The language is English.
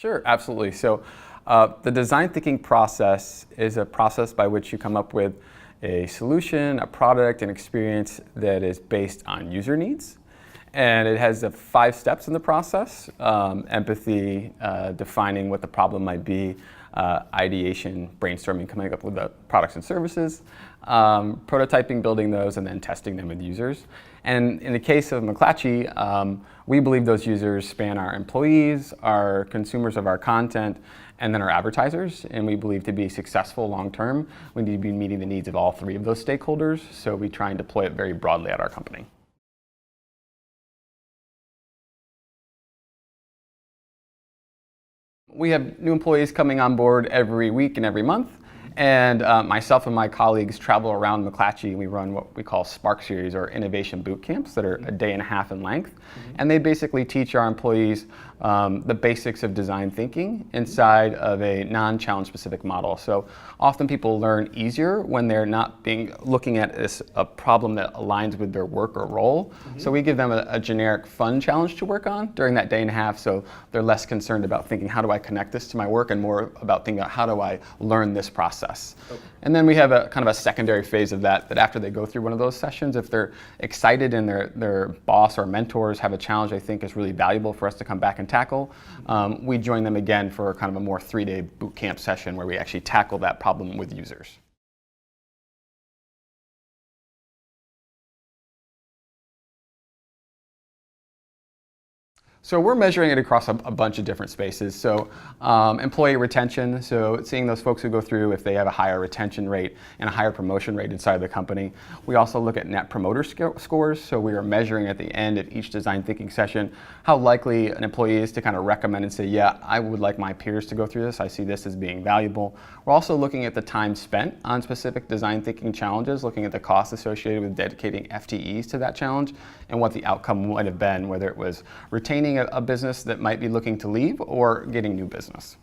Sure, absolutely. So the design thinking process is a process by which you come up with a solution, a product, an experience that is based on user needs. And it has 5 steps in the process: empathy, defining what the problem might be, ideation, brainstorming, coming up with the products and services, prototyping, building those, and then testing them with users. And in the case of McClatchy, we believe those users span our employees, our consumers of our content, and then our advertisers. And we believe to be successful long term, we need to be meeting the needs of all 3 of those stakeholders. So we try and deploy it very broadly at our company. We have new employees coming on board every week and every month. And myself and my colleagues travel around McClatchy, and we run what we call Spark Series, or innovation boot camps, that are a day and a half in length. And they basically teach our employees the basics of design thinking inside of a non-challenge specific model. So often people learn easier when they're not looking at a problem that aligns with their work or role. So we give them a generic fun challenge to work on during that day and a half, so they're less concerned about thinking, how do I connect this to my work, and more about thinking about, how do I learn this process. Okay. And then we have a kind of a secondary phase of that after they go through one of those sessions, if they're excited and their boss or mentors have a challenge they think is really valuable for us to come back and tackle, we join them again for kind of a more 3-day boot camp session where we actually tackle that problem with users. So we're measuring it across a bunch of different spaces. So employee retention, so seeing those folks who go through, if they have a higher retention rate and a higher promotion rate inside the company. We also look at net promoter scores, so we are measuring at the end of each design thinking session how likely an employee is to kind of recommend and say, yeah, I would like my peers to go through this, I see this as being valuable. We're also looking at the time spent on specific design thinking challenges, looking at the costs associated with dedicating FTEs to that challenge and what the outcome might have been, whether it was retaining a business that might be looking to leave or getting new business.